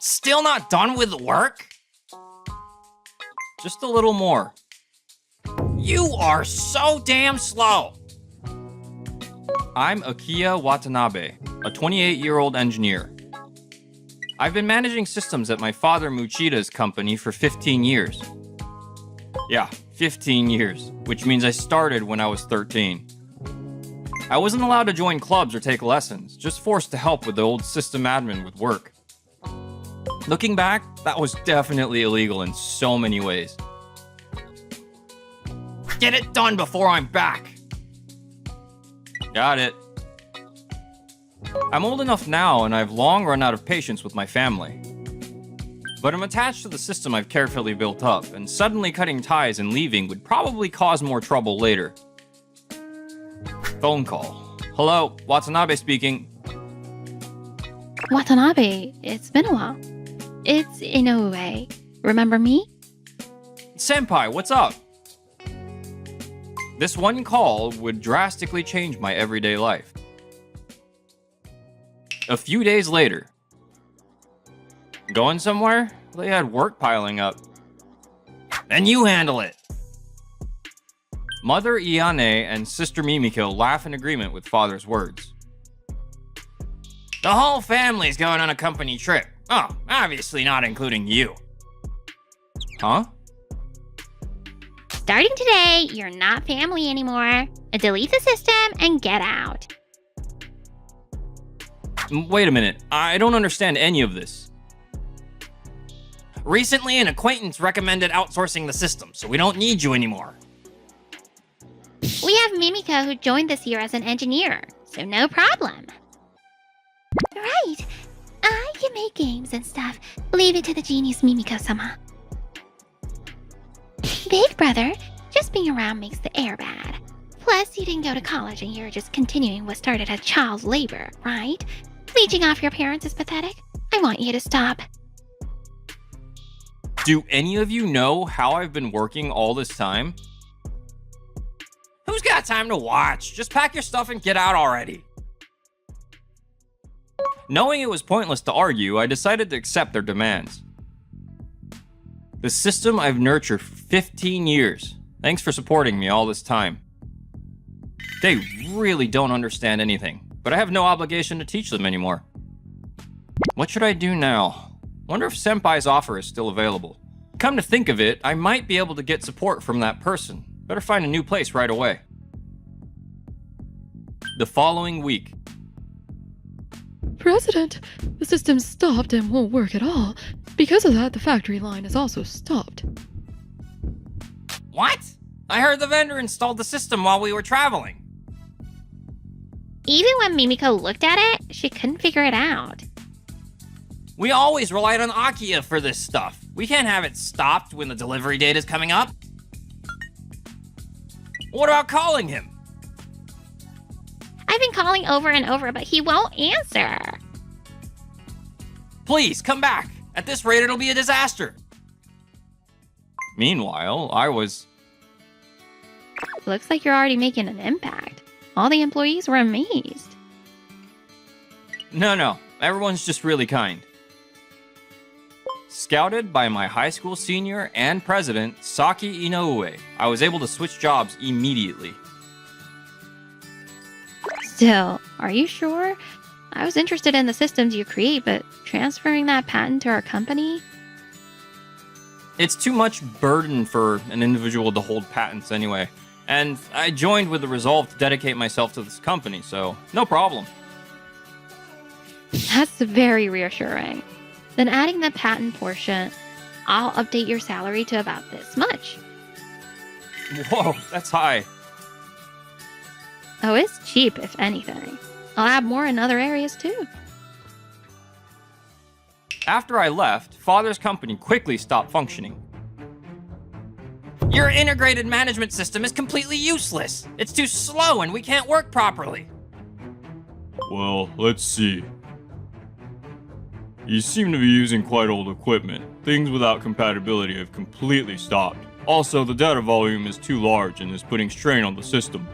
Still not done with work? Just a little more. You are so damn slow! I'm Akiya Watanabe, a 28-year-old engineer. I've been managing systems at my father Muchida's company for 15 years. Yeah, 15 years, which means I started when I was 13. I wasn't allowed to join clubs or take lessons, just forced to help with the old system admin with work. Looking back, that was definitely illegal in so many ways. Get it done before I'm back! Got it. I'm old enough now and I've long run out of patience with my family. But I'm attached to the system I've carefully built up, and suddenly cutting ties and leaving would probably cause more trouble later. Phone call. Hello, Watanabe speaking. Watanabe, it's been a while. It's Inoue. Remember me? Senpai, what's up? This one call would drastically change my everyday life. A few days later. Going somewhere? They had work piling up. Then you handle it! Mother Iane and Sister Mimiko laugh in agreement with father's words. The whole family's going on a company trip. Oh, obviously not including you. Huh? Starting today, you're not family anymore. Delete the system and get out. Wait a minute, I don't understand any of this. Recently, an acquaintance recommended outsourcing the system, so we don't need you anymore. We have Mimiko who joined this year as an engineer, so no problem. Right. I can make games and stuff. Leave it to the genius Mimiko-sama. Big brother, just being around makes the air bad. Plus, you didn't go to college and you're just continuing what started as child labor, right? Leeching off your parents is pathetic. I want you to stop. Do any of you know how I've been working all this time? Who's got time to watch? Just pack your stuff and get out already. Knowing it was pointless to argue, I decided to accept their demands. The system I've nurtured for 15 years. Thanks for supporting me all this time. They really don't understand anything, but I have no obligation to teach them anymore. What should I do now? Wonder if Senpai's offer is still available. Come to think of it, I might be able to get support from that person. Better find a new place right away. The following week. President, the system stopped and won't work at all. Because of that, the factory line is also stopped. What? I heard the vendor installed the system while we were traveling. Even when Mimiko looked at it, she couldn't figure it out. We always relied on Akiya for this stuff. We can't have it stopped when the delivery date is coming up. What about calling him? I've been calling over and over, but he won't answer. Please, come back. At this rate, it'll be a disaster. Meanwhile, I was... Looks like you're already making an impact. All the employees were amazed. No, everyone's just really kind. Scouted by my high school senior and president, Saki Inoue, I was able to switch jobs immediately. Still, are you sure? I was interested in the systems you create, but transferring that patent to our company? It's too much burden for an individual to hold patents anyway. And I joined with the resolve to dedicate myself to this company, so no problem. That's very reassuring. Then adding the patent portion, I'll update your salary to about this much. Whoa, that's high. Oh, it's cheap, if anything. I'll add more in other areas, too. After I left, Father's company quickly stopped functioning. Your integrated management system is completely useless. It's too slow and we can't work properly. Well, let's see. You seem to be using quite old equipment. Things without compatibility have completely stopped. Also, the data volume is too large and is putting strain on the system.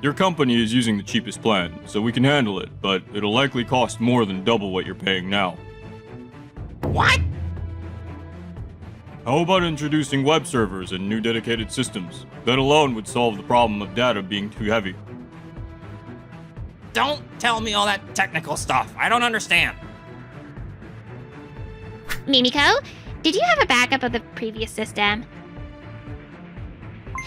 Your company is using the cheapest plan, so we can handle it, but it'll likely cost more than double what you're paying now. What? How about introducing web servers and new dedicated systems? That alone would solve the problem of data being too heavy. Don't tell me all that technical stuff. I don't understand. Mimiko, did you have a backup of the previous system?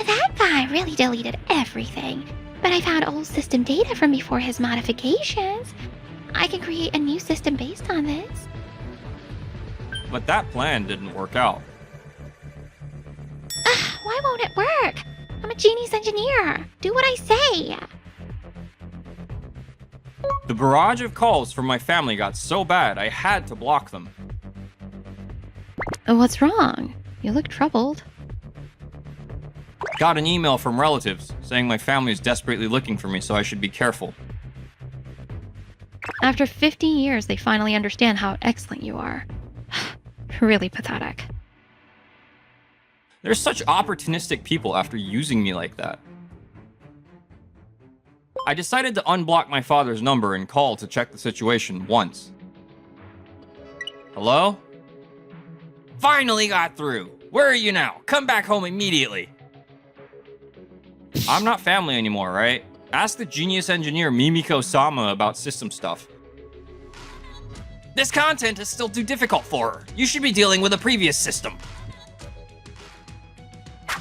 That guy really deleted everything, but I found old system data from before his modifications. I can create a new system based on this. But that plan didn't work out. Why won't it work? I'm a genius engineer. Do what I say. The barrage of calls from my family got so bad I had to block them. What's wrong? You look troubled. Got an email from relatives saying my family is desperately looking for me, so I should be careful. After 15 years, they finally understand how excellent you are. Really pathetic. There's such opportunistic people after using me like that. I decided to unblock my father's number and call to check the situation once. Hello? Finally got through. Where are you now? Come back home immediately. I'm not family anymore, right? Ask the genius engineer Mimiko-sama about system stuff. This content is still too difficult for her. You should be dealing with a previous system.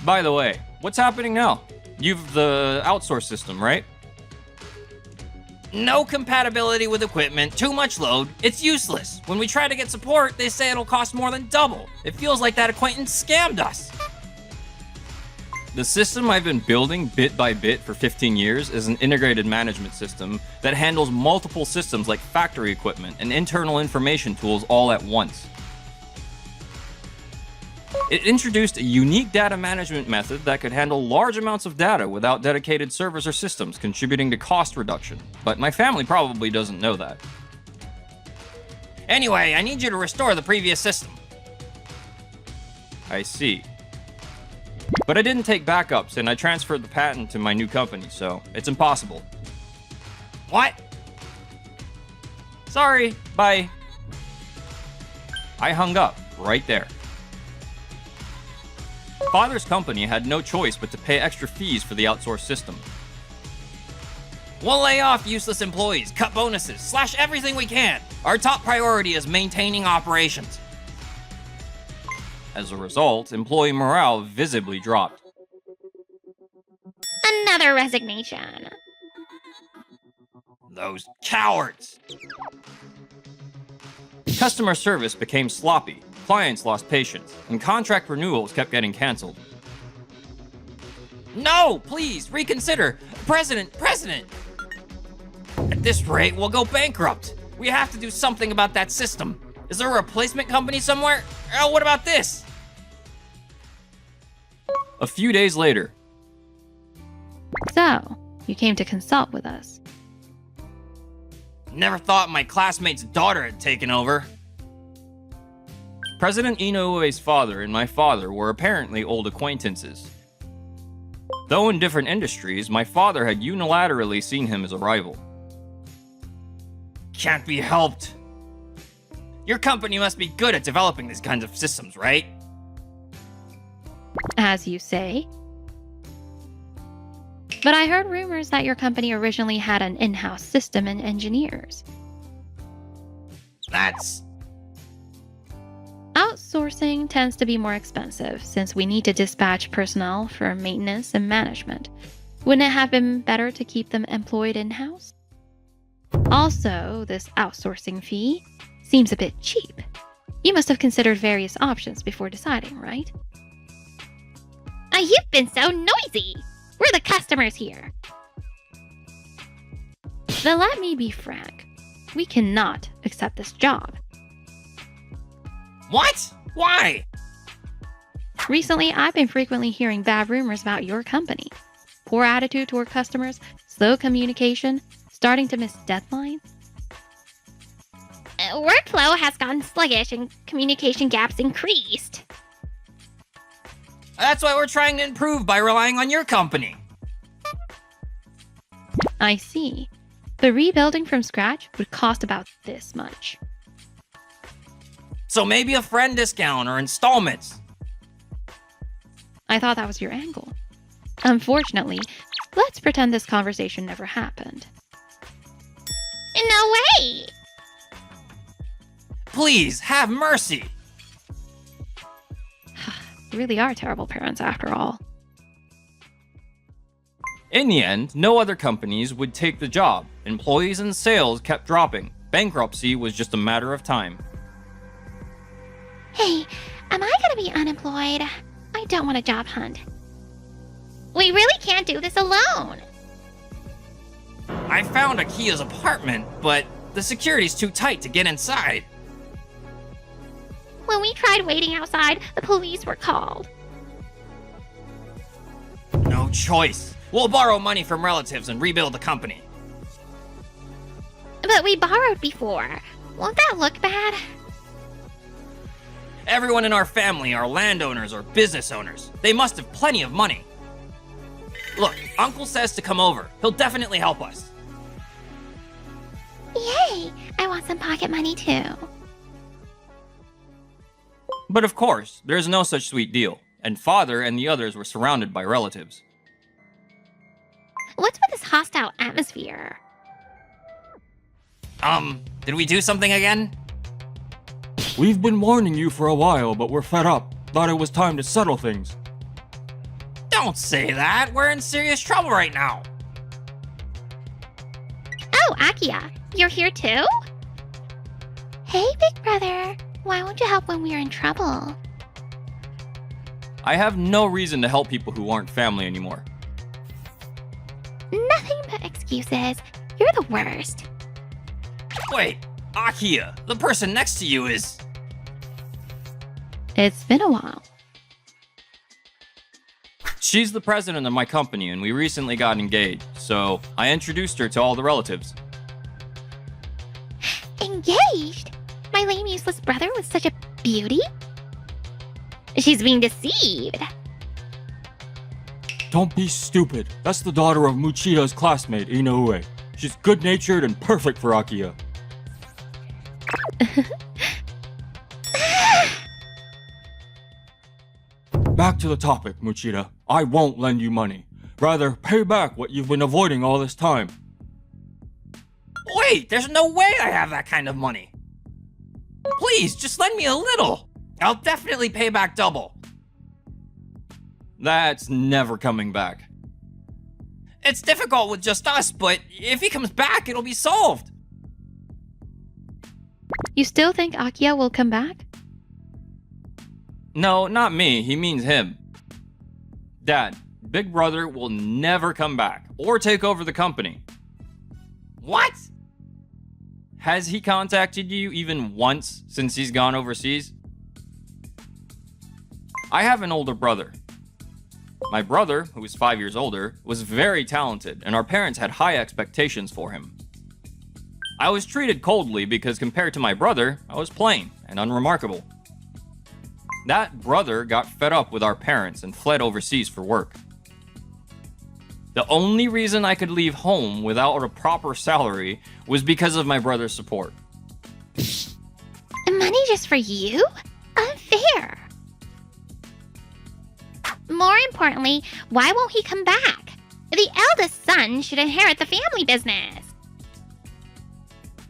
By the way, what's happening now? You've the outsource system, right? No compatibility with equipment, too much load, it's useless. When we try to get support, they say it'll cost more than double. It feels like that acquaintance scammed us. The system I've been building bit by bit for 15 years is an integrated management system that handles multiple systems like factory equipment and internal information tools all at once. It introduced a unique data management method that could handle large amounts of data without dedicated servers or systems, contributing to cost reduction. But my family probably doesn't know that. Anyway, I need you to restore the previous system. I see. But I didn't take backups and I transferred the patent to my new company, so it's impossible. What? Sorry, bye. I hung up right there. Father's company had no choice but to pay extra fees for the outsourced system. We'll lay off useless employees, cut bonuses, slash everything we can. Our top priority is maintaining operations. As a result, employee morale visibly dropped. Another resignation. Those cowards! Customer service became sloppy, clients lost patience, and contract renewals kept getting canceled. No, please, reconsider! President! At this rate, we'll go bankrupt. We have to do something about that system. Is there a replacement company somewhere? Oh, what about this? A few days later. So, you came to consult with us. Never thought my classmate's daughter had taken over. President Inoue's father and my father were apparently old acquaintances. Though in different industries, my father had unilaterally seen him as a rival. Can't be helped. Your company must be good at developing these kinds of systems, right? As you say. But I heard rumors that your company originally had an in-house system and engineers. That's... Outsourcing tends to be more expensive since we need to dispatch personnel for maintenance and management. Wouldn't it have been better to keep them employed in-house? Also, this outsourcing fee seems a bit cheap. You must have considered various options before deciding, right? You've been so noisy. We're the customers here. Then let me be frank. We cannot accept this job. What? Why? Recently, I've been frequently hearing bad rumors about your company. Poor attitude toward customers, slow communication, starting to miss deadlines. Workflow has gotten sluggish and communication gaps increased. That's why we're trying to improve by relying on your company. I see. But rebuilding from scratch would cost about this much. So maybe a friend discount or installments. I thought that was your angle. Unfortunately, let's pretend this conversation never happened. No way! Please, have mercy. You really are terrible parents after all. In the end, no other companies would take the job. Employees and sales kept dropping. Bankruptcy was just a matter of time. Hey, am I gonna be unemployed? I don't want a job hunt. We really can't do this alone. I found Akia's apartment, but the security's too tight to get inside. When we tried waiting outside, the police were called. No choice. We'll borrow money from relatives and rebuild the company. But we borrowed before. Won't that look bad? Everyone in our family are landowners or business owners. They must have plenty of money. Look, Uncle says to come over. He'll definitely help us. Yay! I want some pocket money too. But of course, there's no such sweet deal, and Father and the others were surrounded by relatives. What's with this hostile atmosphere? Did we do something again? We've been warning you for a while, but we're fed up. Thought it was time to settle things. Don't say that. We're in serious trouble right now. Oh, Akia, you're here too? Hey, big brother. Why won't you help when we're in trouble? I have no reason to help people who aren't family anymore. Nothing but excuses. You're the worst. Wait, Akia, the person next to you is... It's been a while. She's the president of my company, and we recently got engaged, so I introduced her to all the relatives. Engaged? My lame, useless brother was such a beauty? She's being deceived. Don't be stupid. That's the daughter of Muchida's classmate, Inoue. She's good-natured and perfect for Akia. Back to the topic, Muchida. I won't lend you money. Rather, pay back what you've been avoiding all this time. Wait, there's no way I have that kind of money. Please, just lend me a little. I'll definitely pay back double. That's never coming back. It's difficult with just us, but if he comes back, it'll be solved. You still think Akia will come back? No, not me. He means him. Dad, Big Brother will never come back or take over the company. What? Has he contacted you even once since he's gone overseas? I have an older brother. My brother, who is 5 years older, was very talented, and our parents had high expectations for him. I was treated coldly because compared to my brother, I was plain and unremarkable. That brother got fed up with our parents and fled overseas for work. The only reason I could leave home without a proper salary was because of my brother's support. Money just for you? Unfair. More importantly, why won't he come back? The eldest son should inherit the family business.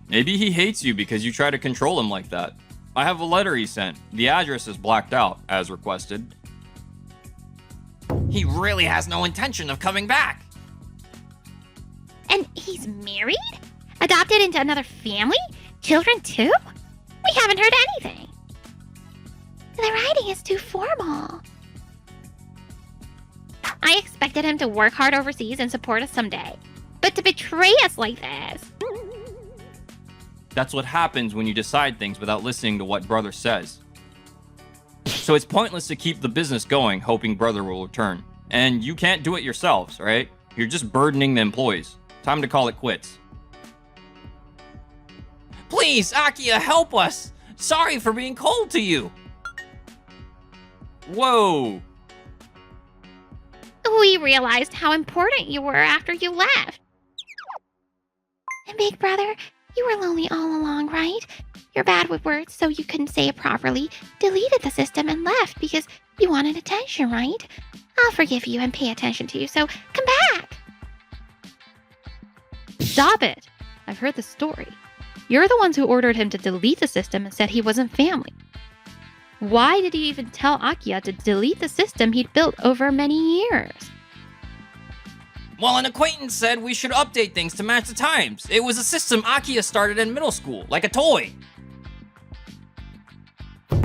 Maybe he hates you because you try to control him like that. I have a letter he sent. The address is blacked out, as requested. He really has no intention of coming back. And he's married? Adopted into another family? Children too? We haven't heard anything. The writing is too formal. I expected him to work hard overseas and support us someday. But to betray us like this... That's what happens when you decide things without listening to what brother says. So it's pointless to keep the business going, hoping brother will return. And you can't do it yourselves, right? You're just burdening the employees. Time to call it quits. Please, Akia, help us! Sorry for being cold to you! Whoa! We realized how important you were after you left. And Big Brother, you were lonely all along, right? You're bad with words, so you couldn't say it properly, deleted the system, and left because you wanted attention, right? I'll forgive you and pay attention to you, so come back! Stop it! I've heard the story. You're the ones who ordered him to delete the system and said he wasn't family. Why did you even tell Akiya to delete the system he'd built over many years? Well, an acquaintance said we should update things to match the times. It was a system Akiya started in middle school, like a toy.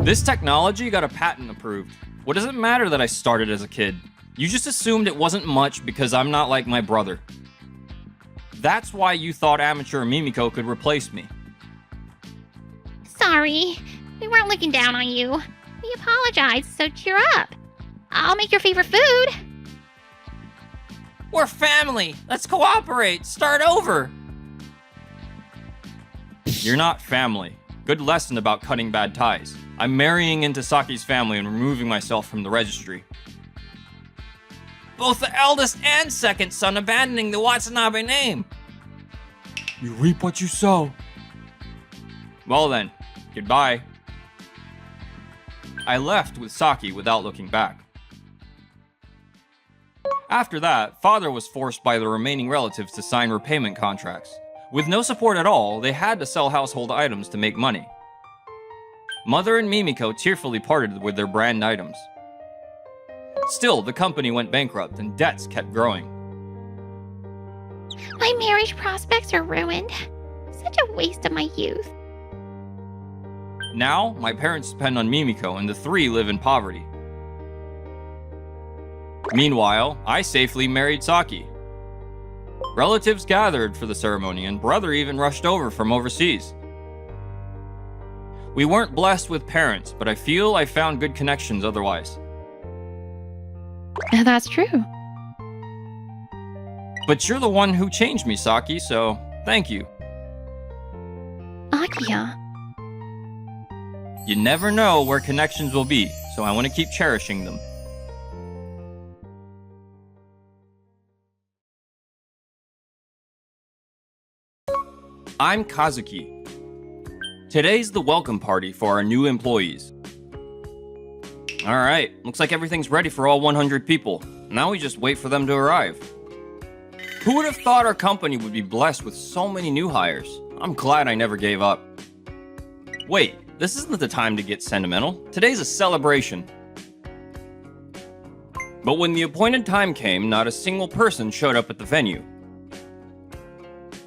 This technology got a patent approved. What does it matter that I started as a kid? You just assumed it wasn't much because I'm not like my brother. That's why you thought amateur Mimiko could replace me. Sorry, we weren't looking down on you. We apologize, so cheer up. I'll make your favorite food. We're family. Let's cooperate. Start over. You're not family. Good lesson about cutting bad ties. I'm marrying into Saki's family and removing myself from the registry. Both the eldest and second son abandoning the Watanabe name. You reap what you sow. Well then, goodbye. I left with Saki without looking back. After that, father was forced by the remaining relatives to sign repayment contracts. With no support at all, they had to sell household items to make money. Mother and Mimiko tearfully parted with their brand items. Still, the company went bankrupt and debts kept growing. My marriage prospects are ruined. Such a waste of my youth. Now, my parents depend on Mimiko and the three live in poverty. Meanwhile, I safely married Saki. Relatives gathered for the ceremony and brother even rushed over from overseas. We weren't blessed with parents, but I feel I found good connections otherwise. That's true. But you're the one who changed me, Saki, so thank you. Akiya. You never know where connections will be, so I want to keep cherishing them. I'm Kazuki. Today's the welcome party for our new employees. Alright, looks like everything's ready for all 100 people. Now we just wait for them to arrive. Who would have thought our company would be blessed with so many new hires? I'm glad I never gave up. Wait, this isn't the time to get sentimental. Today's a celebration. But when the appointed time came, not a single person showed up at the venue.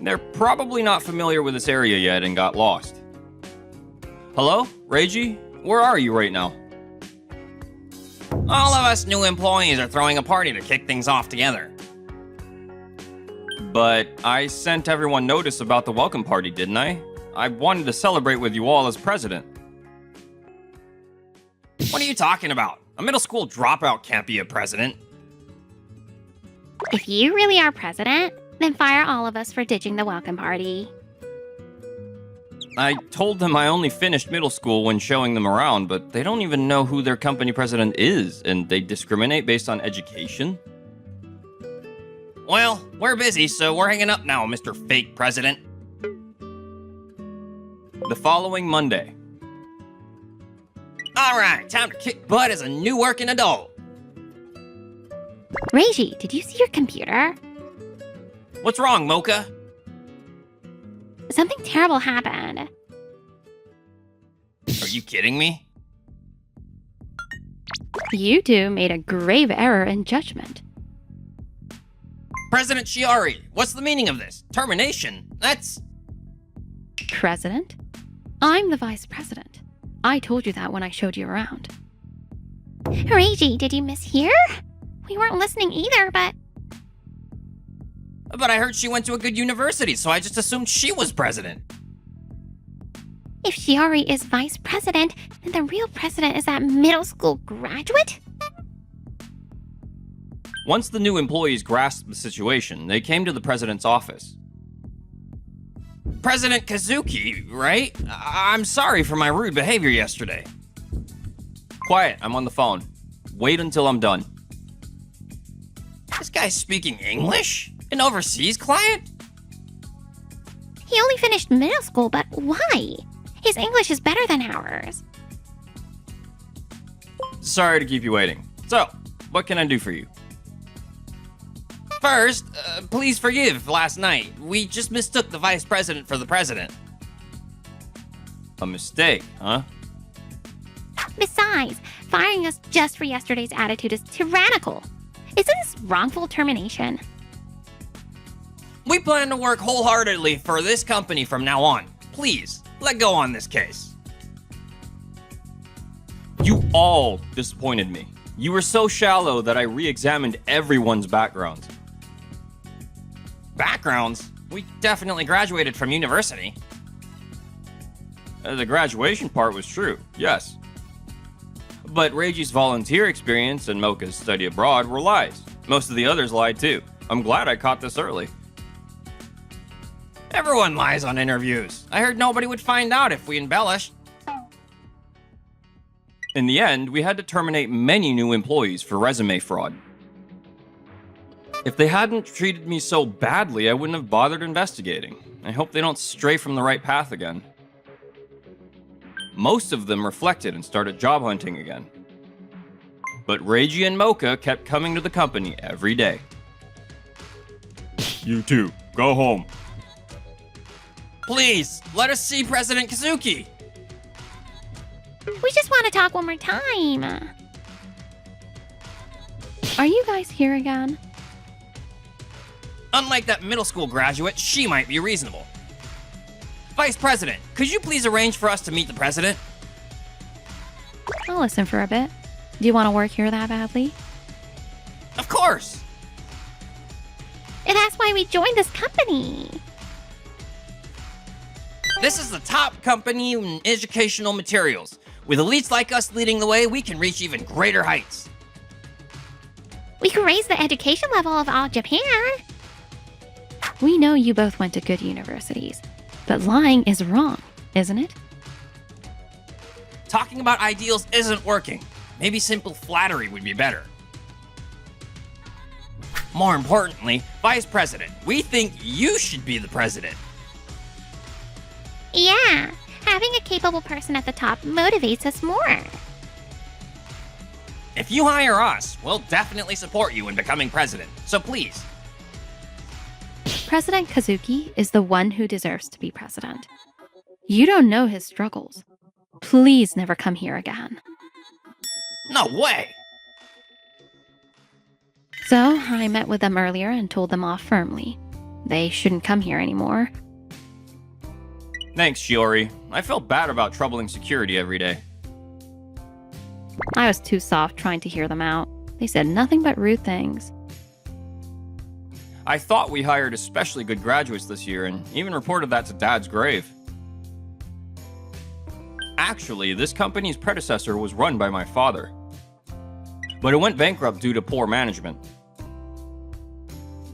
They're probably not familiar with this area yet and got lost. Hello, Reiji? Where are you right now? All of us new employees are throwing a party to kick things off together. But I sent everyone notice about the welcome party, didn't I? I wanted to celebrate with you all as president. What are you talking about? A middle school dropout can't be a president. If you really are president, then fire all of us for ditching the welcome party. I told them I only finished middle school when showing them around, but they don't even know who their company president is, and they discriminate based on education? Well, we're busy, so we're hanging up now, Mr. Fake President. The following Monday. Alright, time to kick butt as a new working adult. Reiji, did you see your computer? What's wrong, Mocha? Something terrible happened. Are you kidding me? You two made a grave error in judgment. President Shiori, what's the meaning of this? Termination? That's... President? I'm the vice president. I told you that when I showed you around. Reiji, did you mishear? We weren't listening either, but... But I heard she went to a good university, so I just assumed she was president. If Shiori is vice president, then the real president is that middle school graduate? Once the new employees grasped the situation, they came to the president's office. President Kazuki, right? I'm sorry for my rude behavior yesterday. Quiet, I'm on the phone. Wait until I'm done. This guy's speaking English? An overseas client? He only finished middle school, but why? His English is better than ours. Sorry to keep you waiting. So, what can I do for you? First, please forgive last night. We just mistook the vice president for the president. A mistake, huh? Besides, firing us just for yesterday's attitude is tyrannical. Isn't this wrongful termination? We plan to work wholeheartedly for this company from now on. Please, let go on this case. You all disappointed me. You were so shallow that I re-examined everyone's backgrounds. Backgrounds? We definitely graduated from university. The graduation part was true, yes. But Reiji's volunteer experience and Mocha's study abroad were lies. Most of the others lied too. I'm glad I caught this early. Everyone lies on interviews. I heard nobody would find out if we embellished. In the end, we had to terminate many new employees for resume fraud. If they hadn't treated me so badly, I wouldn't have bothered investigating. I hope they don't stray from the right path again. Most of them reflected and started job hunting again. But Reiji and Mocha kept coming to the company every day. You two, go home. Please, let us see President Kazuki. We just want to talk one more time. Are you guys here again? Unlike that middle school graduate, she might be reasonable. Vice President, could you please arrange for us to meet the president? I'll listen for a bit. Do you want to work here that badly? Of course! And that's why we joined this company. This is the top company in educational materials. With elites like us leading the way, we can reach even greater heights. We could raise the education level of all Japan. We know you both went to good universities, but lying is wrong, isn't it? Talking about ideals isn't working. Maybe simple flattery would be better. More importantly, Vice President, we think you should be the president. Yeah, having a capable person at the top motivates us more. If you hire us, we'll definitely support you in becoming president. So please. President Kazuki is the one who deserves to be president. You don't know his struggles. Please never come here again. No way! So, I met with them earlier and told them off firmly. They shouldn't come here anymore. Thanks, Shiori. I felt bad about troubling security every day. I was too soft trying to hear them out. They said nothing but rude things. I thought we hired especially good graduates this year and even reported that to Dad's grave. Actually, this company's predecessor was run by my father. But it went bankrupt due to poor management.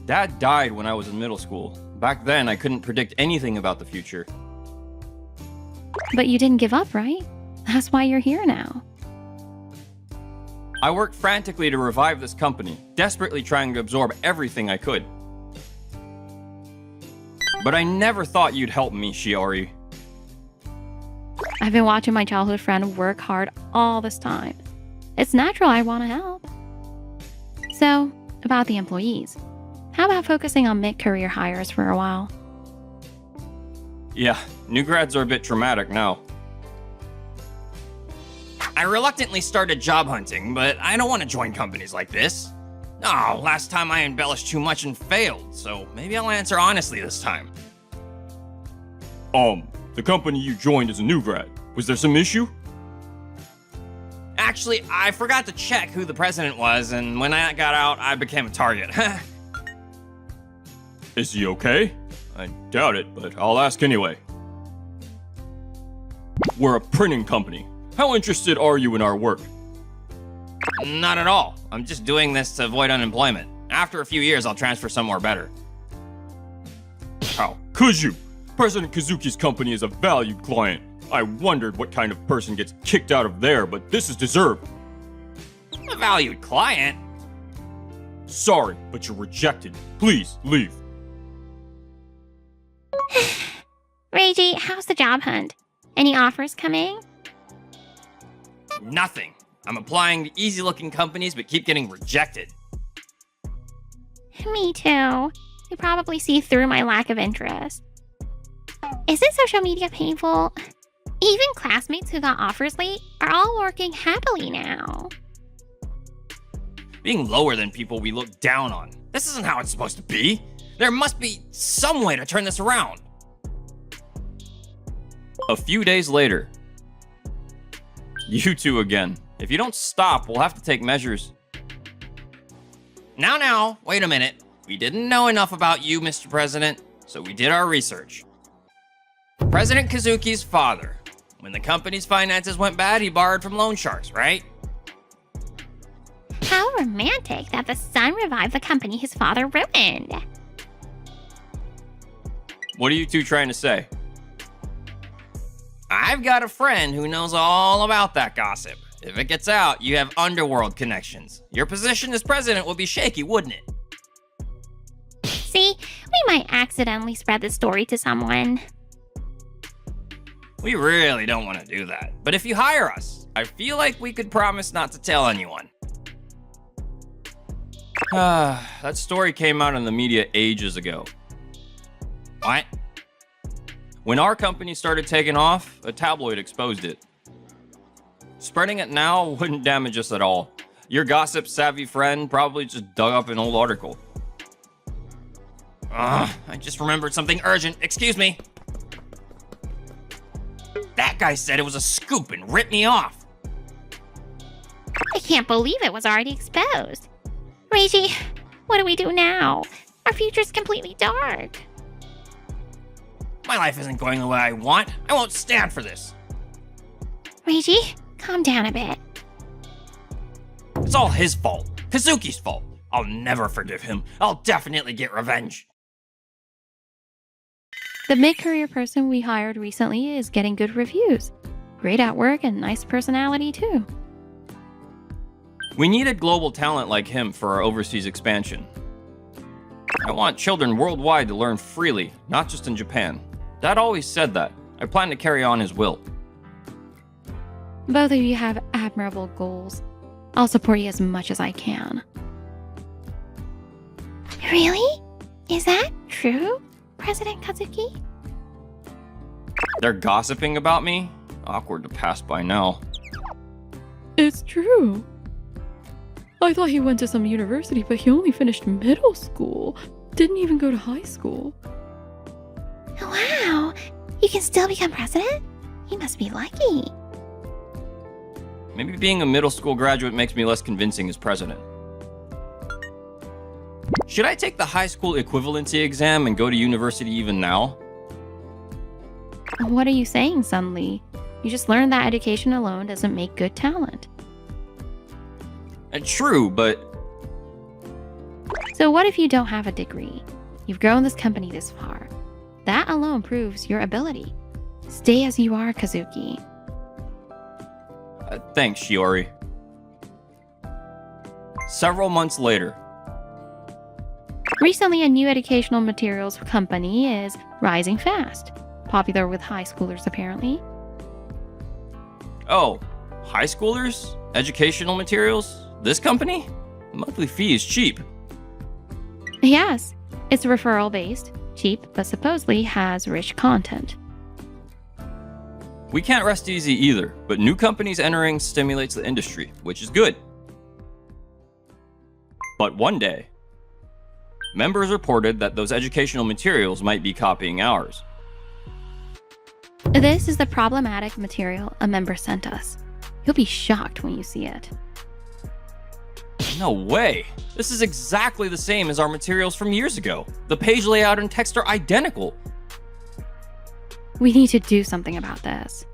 Dad died when I was in middle school. Back then, I couldn't predict anything about the future. But you didn't give up, right? That's why you're here now. I worked frantically to revive this company, desperately trying to absorb everything I could. But I never thought you'd help me, Shiori. I've been watching my childhood friend work hard all this time. It's natural I want to help. So, about the employees. How about focusing on mid-career hires for a while? Yeah, new grads are a bit traumatic now. I reluctantly started job hunting, but I don't want to join companies like this. Oh, last time I embellished too much and failed, so maybe I'll answer honestly this time. The company you joined as a new grad. Was there some issue? Actually, I forgot to check who the president was, and when I got out, I became a target. Is he okay? I doubt it, but I'll ask anyway. We're a printing company. How interested are you in our work? Not at all. I'm just doing this to avoid unemployment. After a few years, I'll transfer somewhere better. How could you? President Kazuki's company is a valued client. I wondered what kind of person gets kicked out of there, but this is deserved. A valued client? Sorry, but you're rejected. Please, leave. Reiji, how's the job hunt? Any offers coming? Nothing. I'm applying to easy-looking companies but keep getting rejected. Me too. They probably see through my lack of interest. Isn't social media painful? Even classmates who got offers late are all working happily now. Being lower than people we look down on. This isn't how it's supposed to be. There must be some way to turn this around. A few days later. You two again. If you don't stop, we'll have to take measures. Now, wait a minute. We didn't know enough about you, Mr. President, so we did our research. President Kazuki's father. When the company's finances went bad, he borrowed from loan sharks, right? How romantic that the son revived the company his father ruined. What are you two trying to say? I've got a friend who knows all about that gossip. If it gets out, you have underworld connections. Your position as president would be shaky, wouldn't it? See, we might accidentally spread the story to someone. We really don't want to do that. But if you hire us, I feel like we could promise not to tell anyone. That story came out in the media ages ago. What? When our company started taking off, a tabloid exposed it. Spreading it now wouldn't damage us at all. Your gossip-savvy friend probably just dug up an old article. I just remembered something urgent. Excuse me. That guy said it was a scoop and ripped me off. I can't believe it was already exposed. Reiji, what do we do now? Our future's completely dark. My life isn't going the way I want. I won't stand for this. Reiji, calm down a bit. It's all his fault. Kazuki's fault. I'll never forgive him. I'll definitely get revenge. The mid-career person we hired recently is getting good reviews. Great at work and nice personality too. We needed global talent like him for our overseas expansion. I want children worldwide to learn freely, not just in Japan. Dad always said that. I plan to carry on his will. Both of you have admirable goals. I'll support you as much as I can. Really? Is that true, President Kazuki? They're gossiping about me? Awkward to pass by now. It's true. I thought he went to some university, but he only finished middle school. Didn't even go to high school. Wow, you can still become president? He must be lucky. Maybe being a middle school graduate makes me less convincing as president. Should I take the high school equivalency exam and go to university even now? What are you saying, Sun Lee? You just learned that education alone doesn't make good talent. True, but So what if you don't have a degree? You've grown this company this far. That alone proves your ability. Stay as you are, Kazuki. thanks, Shiori. Several months later. Recently, a new educational materials company is rising fast. Popular with high schoolers, apparently. Oh, high schoolers? Educational materials? This company? The monthly fee is cheap. Yes, it's referral based, cheap, but supposedly has rich content. We can't rest easy either, but new companies entering stimulates the industry, which is good. But one day, members reported that those educational materials might be copying ours. This is the problematic material a member sent us. You'll be shocked when you see it. No way! This is exactly the same as our materials from years ago. The page layout and text are identical. We need to do something about this.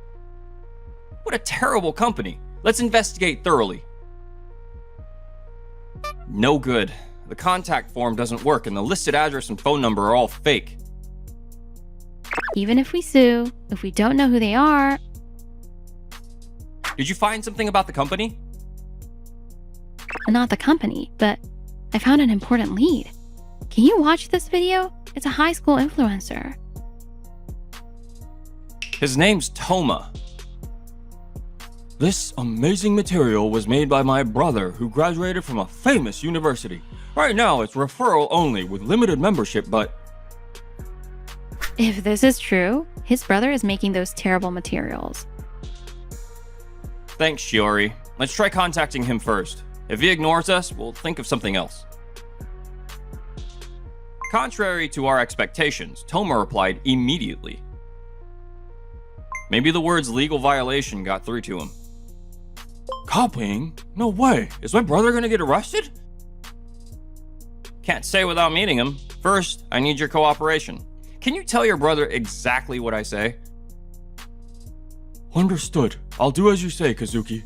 What a terrible company. Let's investigate thoroughly. No good. The contact form doesn't work and the listed address and phone number are all fake. Even if we sue, if we don't know who they are... Did you find something about the company? Not the company, but I found an important lead. Can you watch this video? It's a high school influencer. His name's Toma. This amazing material was made by my brother who graduated from a famous university. Right now, it's referral only with limited membership, but If this is true, his brother is making those terrible materials. Thanks, Shiori. Let's try contacting him first. If he ignores us, we'll think of something else. Contrary to our expectations, Toma replied immediately. Maybe the words legal violation got through to him. copying? No way. Is my brother gonna get arrested? Can't say without meeting him. First, I need your cooperation. Can you tell your brother exactly what I say? Understood. I'll do as you say, Kazuki.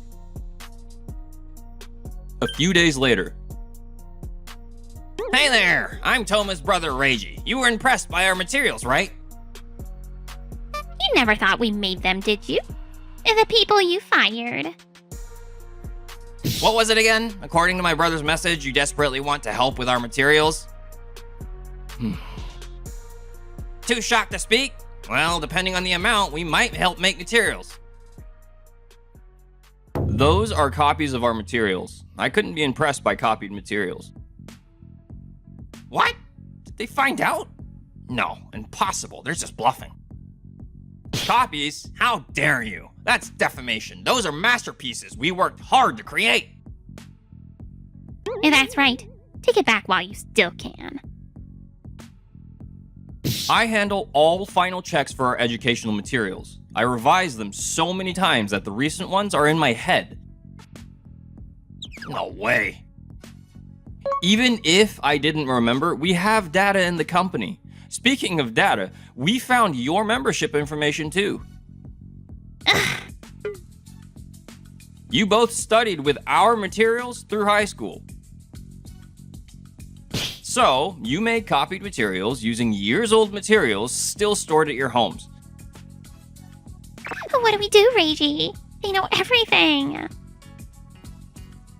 A few days later, Hey there, I'm Toma's brother Reiji. You were impressed by our materials, right? You never thought we made them, did you? The people you fired. What was it again? According to my brother's message, you desperately want to help with our materials? Too shocked to speak? Well, depending on the amount, we might help make materials. those are copies of our materials. I couldn't be impressed by copied materials. What? Did they find out? No, impossible. They're just bluffing. Copies? How dare you? That's defamation. Those are masterpieces we worked hard to create. That's right. Take it back while you still can. I handle all final checks for our educational materials. I revise them so many times that the recent ones are in my head. No way. Even if I didn't remember, we have data in the company. Speaking of data, we found your membership information too. You both studied with our materials through high school. So, you made copied materials using years-old materials still stored at your homes. What do we do, Reiji? They know everything.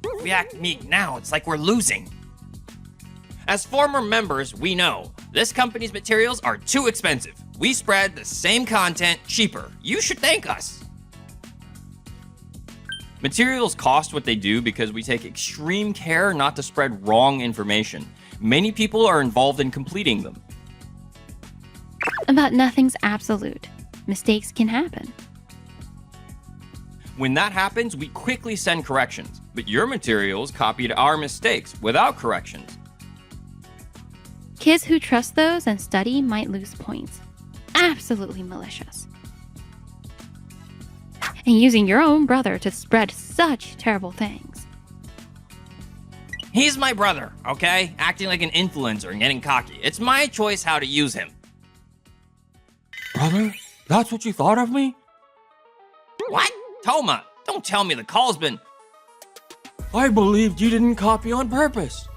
If we act meek now, it's like we're losing. As former members, we know this company's materials are too expensive. We spread the same content cheaper. You should thank us. Materials cost what they do because we take extreme care not to spread wrong information. Many people are involved in completing them. But nothing's absolute. Mistakes can happen. When that happens, we quickly send corrections, but your materials copied our mistakes without corrections. Kids who trust those and study might lose points. Absolutely malicious. And using your own brother to spread such terrible things. He's my brother, okay? Acting like an influencer and getting cocky. It's my choice how to use him. Brother, that's what you thought of me? What? Toma, don't tell me the call's been... I believed you didn't copy on purpose.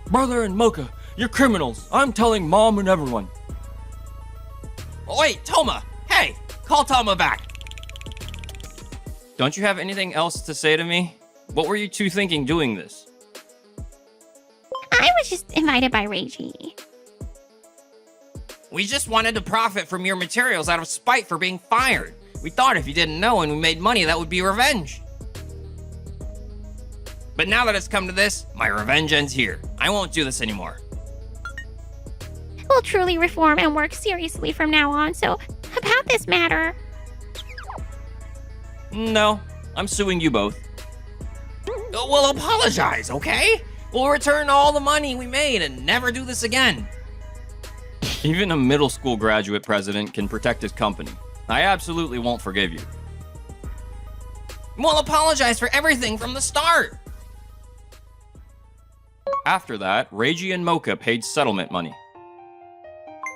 Brother and Mocha, you're criminals. I'm telling Mom and everyone. Oh, wait, Toma! Hey, call Toma back. Don't you have anything else to say to me? What were you two thinking doing this? I was just invited by Reiji. We just wanted to profit from your materials out of spite for being fired. We thought if you didn't know and we made money, that would be revenge. But now that it's come to this, my revenge ends here. I won't do this anymore. We'll truly reform and work seriously from now on, so about this matter. No, I'm suing you both. We'll apologize, okay? We'll return all the money we made and never do this again. Even a middle school graduate president can protect his company. I absolutely won't forgive you. We'll apologize for everything from the start. After that, Reiji and Mocha paid settlement money.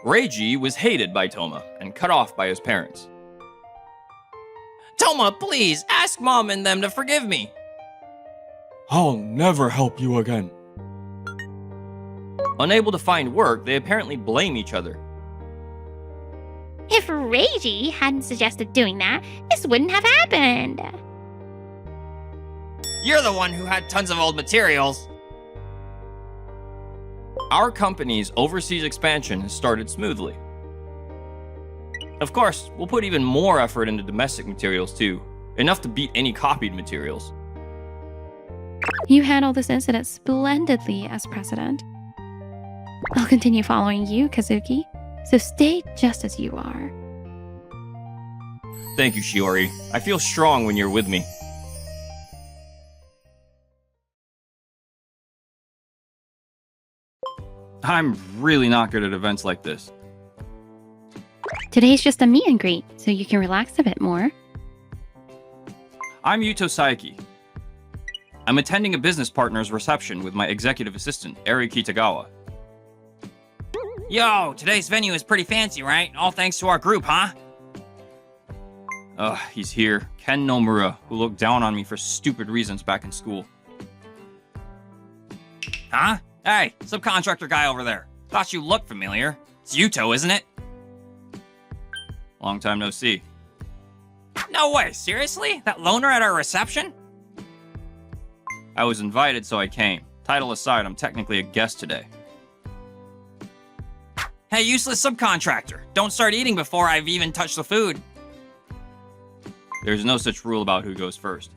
Reiji was hated by Toma and cut off by his parents. Toma, please, ask Mom and them to forgive me. I'll never help you again. Unable to find work, they apparently blame each other. If Reiji hadn't suggested doing that, this wouldn't have happened. You're the one who had tons of old materials. Our company's overseas expansion has started smoothly. Of course, we'll put even more effort into domestic materials too. Enough to beat any copied materials. You handled this incident splendidly as president. I'll continue following you, Kazuki, so stay just as you are. Thank you, Shiori. I feel strong when you're with me. I'm really not good at events like this. Today's just a meet and greet, so you can relax a bit more. I'm Yuto Saiki. I'm attending a business partner's reception with my executive assistant, Eri Kitagawa. Yo, today's venue is pretty fancy, right? All thanks to our group, huh? He's here. Ken Nomura, who looked down on me for stupid reasons back in school. Huh? Hey, subcontractor guy over there. Thought you looked familiar. It's Yuto, isn't it? Long time no see. No way, seriously? That loner at our reception? I was invited, so I came. Title aside, I'm technically a guest today. Hey, useless subcontractor. Don't start eating before I've even touched the food. There's no such rule about who goes first.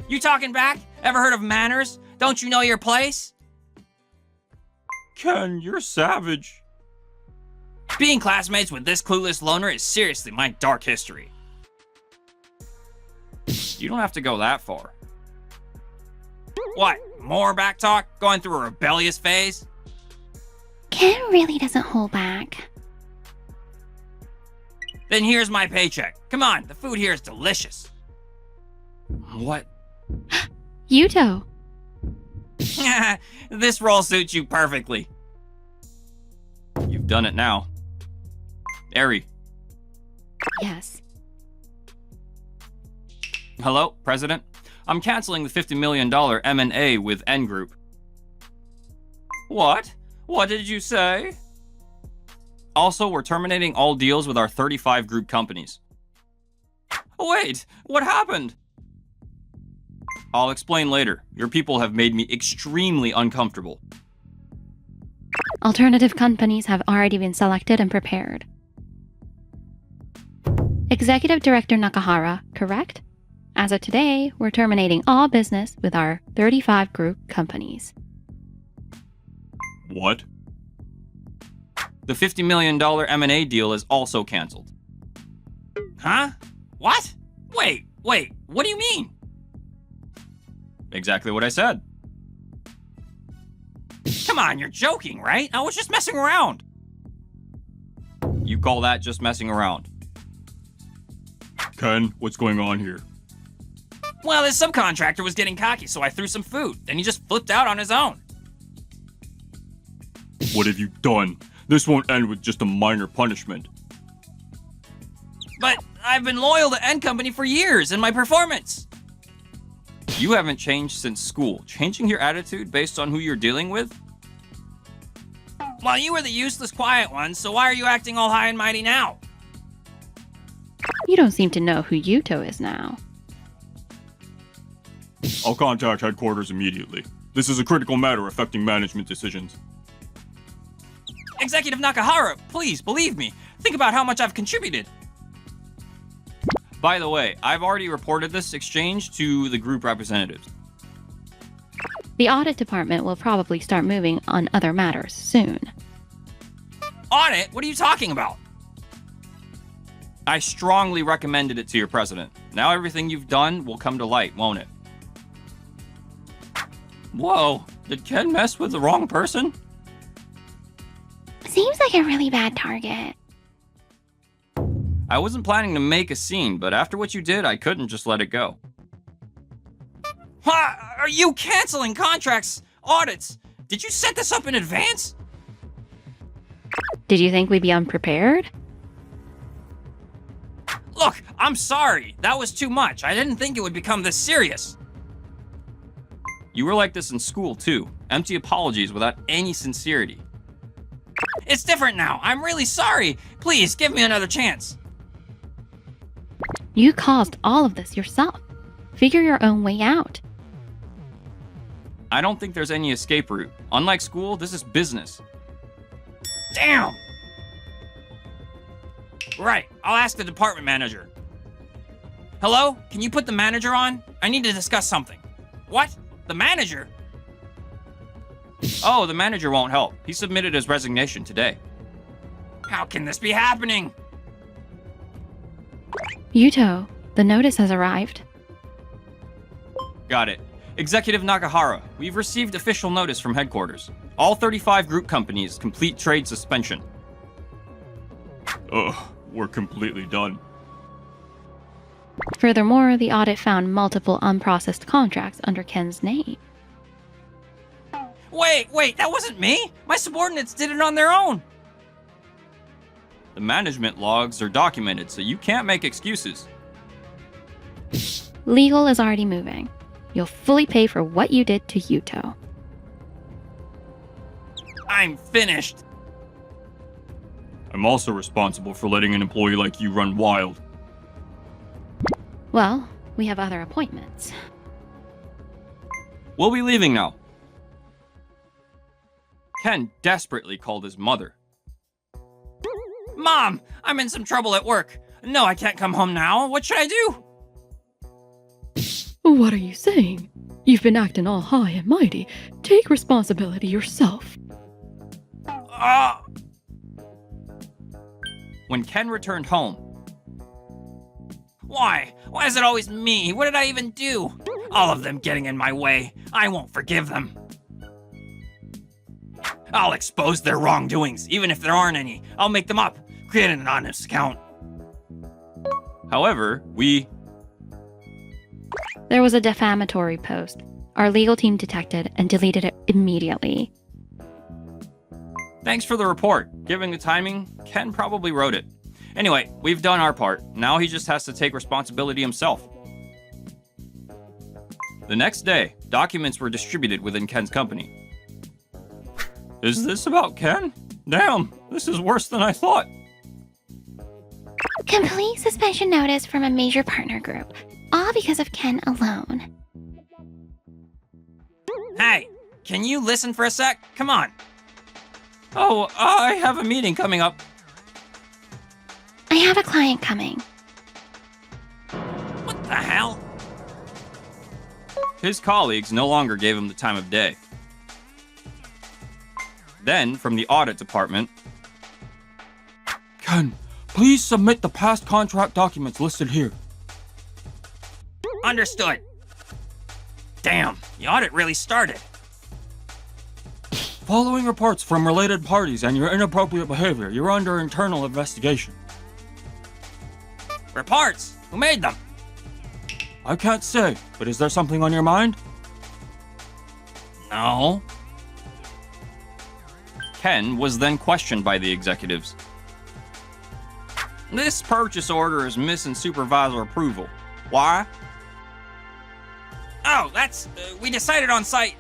You talking back? Ever heard of manners? Don't you know your place? Ken, you're savage. Being classmates with this clueless loner is seriously my dark history. You don't have to go that far. What? More backtalk? Going through a rebellious phase? Ken really doesn't hold back. Then here's my paycheck. Come on, the food here is delicious. What? Yuto! This role suits you perfectly. You've done it now. Eri. Yes. Hello, President. I'm canceling the $50 million M&A with N Group. What? What did you say? Also, we're terminating all deals with our 35 group companies. Wait, what happened? I'll explain later. Your people have made me extremely uncomfortable. Alternative companies have already been selected and prepared. Executive Director Nakahara, correct? As of today, we're terminating all business with our 35 group companies. What? The $50 million M&A deal is also canceled. Huh? What? Wait, what do you mean? Exactly what I said. Come on, you're joking, right? I was just messing around. You call that just messing around? Ken, what's going on here? Well, this subcontractor was getting cocky, so I threw some food. Then he just flipped out on his own. What have you done? This won't end with just a minor punishment. But I've been loyal to N Company for years, and my performance. You haven't changed since school. Changing your attitude based on who you're dealing with? Well, you were the useless quiet one, so why are you acting all high and mighty now? You don't seem to know who Yuto is now. I'll contact headquarters immediately. This is a critical matter affecting management decisions. Executive Nakahara, please, believe me. Think about how much I've contributed. By the way, I've already reported this exchange to the group representatives. The audit department will probably start moving on other matters soon. Audit? What are you talking about? I strongly recommended it to your president. Now everything you've done will come to light, won't it? Whoa, did Ken mess with the wrong person? Seems like a really bad target. I wasn't planning to make a scene, but after what you did, I couldn't just let it go. Huh? Are you canceling contracts, audits? Did you set this up in advance? Did you think we'd be unprepared? Look, I'm sorry. That was too much. I didn't think it would become this serious. You were like this in school, too. Empty apologies without any sincerity. It's different now. I'm really sorry. Please, give me another chance. You caused all of this yourself. Figure your own way out. I don't think there's any escape route. Unlike school, this is business. Damn! Right, I'll ask the department manager. Hello? Can you put the manager on? I need to discuss something. What? The manager? Oh, the manager won't help. He submitted his resignation today. How can this be happening? Yuto, the notice has arrived. Got it. Executive Nakahara, we've received official notice from headquarters. All 35 group companies complete trade suspension. Ugh, we're completely done. Furthermore, the audit found multiple unprocessed contracts under Ken's name. Wait, that wasn't me! My subordinates did it on their own! The management logs are documented, so you can't make excuses. Legal is already moving. You'll fully pay for what you did to Yuto. I'm finished. I'm also responsible for letting an employee like you run wild. Well, we have other appointments. We'll be leaving now. Ken desperately called his mother. Mom, I'm in some trouble at work. No, I can't come home now. What should I do? What are you saying? You've been acting all high and mighty. Take responsibility yourself. When Ken returned home, Why? Why is it always me? What did I even do? All of them getting in my way. I won't forgive them. I'll expose their wrongdoings, even if there aren't any. I'll make them up. Create an anonymous account. however, There was a defamatory post. Our legal team detected and deleted it immediately. Thanks for the report. Given the timing, Ken probably wrote it. Anyway, we've done our part. Now he just has to take responsibility himself. The next day, documents were distributed within Ken's company. Is this about Ken? Damn, this is worse than I thought. Complete suspension notice from a major partner group. All because of Ken alone. Hey, can you listen for a sec? Come on. Oh, I have a meeting coming up. I have a client coming. What the hell? His colleagues no longer gave him the time of day. Then, from the audit department, Ken, please submit the past contract documents listed here. Understood. Damn, the audit really started. Following reports from related parties and your inappropriate behavior, you're under internal investigation. Reports? Who made them? I can't say, but is there something on your mind? No. Ken was then questioned by the executives. This purchase order is missing supervisor approval. Why? Oh, that's... we decided on site.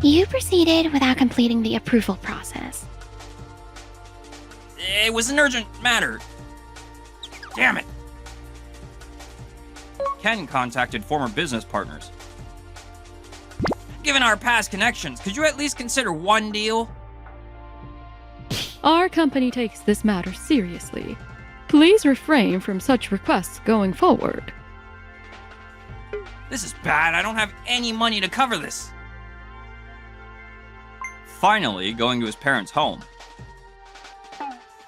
You proceeded without completing the approval process. It was an urgent matter. Damn it. Ken contacted former business partners. Given our past connections, could you at least consider one deal? Our company takes this matter seriously. Please refrain from such requests going forward. This is bad. I don't have any money to cover this. Finally, going to his parents' home.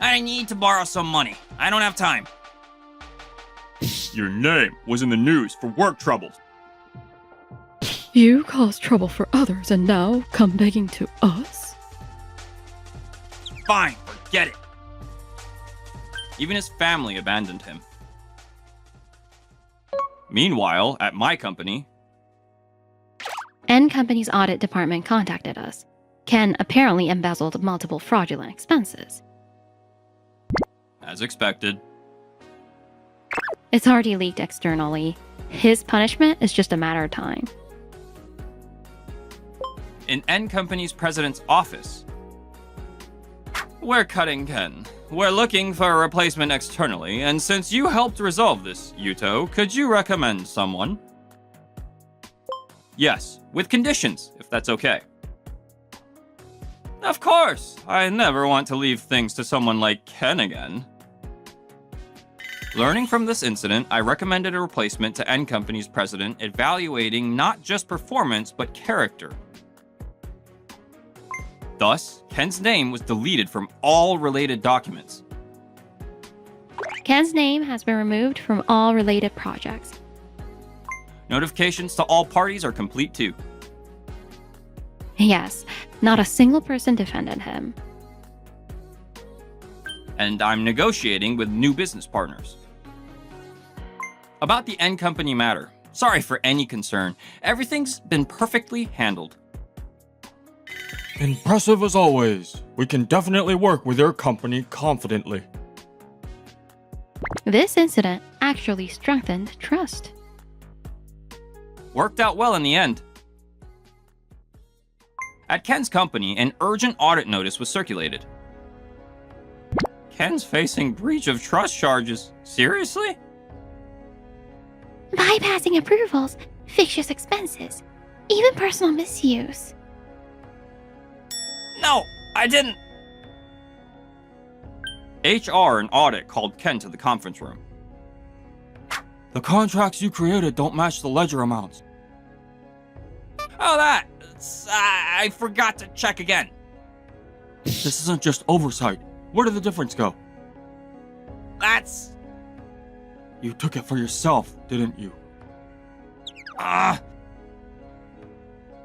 I need to borrow some money. I don't have time. Your name was in the news for work troubles. You cause trouble for others and now come begging to us? Fine, forget it. Even his family abandoned him. Meanwhile, at my company, N Company's audit department contacted us. Ken apparently embezzled multiple fraudulent expenses. as expected, It's already leaked externally. His punishment is just a matter of time. in N Company's president's office, we're cutting Ken. We're looking for a replacement externally, and since you helped resolve this, Yuto, could you recommend someone? Yes, with conditions, if that's okay. Of course, I never want to leave things to someone like Ken again. Learning from this incident, I recommended a replacement to N Company's president, evaluating not just performance, but character. Thus, Ken's name was deleted from all related documents. Ken's name has been removed from all related projects. Notifications to all parties are complete too. Yes, not a single person defended him. And I'm negotiating with new business partners. About the N Company matter, sorry for any concern. Everything's been perfectly handled. Impressive as always. We can definitely work with your company confidently. This incident actually strengthened trust. Worked out well in the end. At Ken's company, an urgent audit notice was circulated. Ken's facing breach of trust charges. Seriously? Bypassing approvals, fictitious expenses, even personal misuse. No, I didn't. HR and audit called Ken to the conference room. The contracts you created don't match the ledger amounts. Oh, that. I forgot to check again. This isn't just oversight. Where did the difference go? That's. You took it for yourself, didn't you?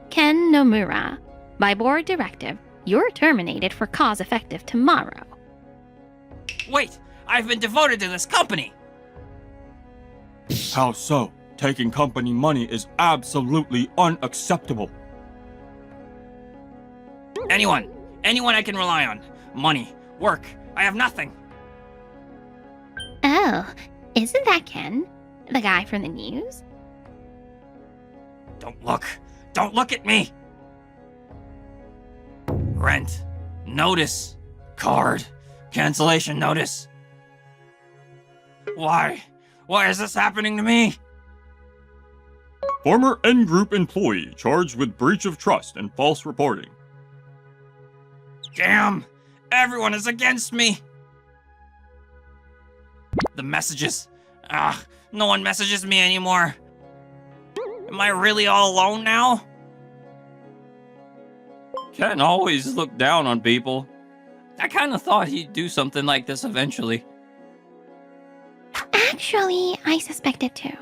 Ken Nomura, by board directive, you're terminated for cause effective tomorrow. Wait, I've been devoted to this company. How so? Taking company money is absolutely unacceptable. Anyone I can rely on. Money, work, I have nothing. Oh, isn't that Ken? The guy from the news? Don't look at me. Rent, notice, card, cancellation notice. Why is this happening to me? Former N Group employee charged with breach of trust and false reporting. Damn, everyone is against me. The messages. No one messages me anymore. Am I really all alone now? Ken always looked down on people. I kind of thought he'd do something like this eventually. Actually, I suspected too.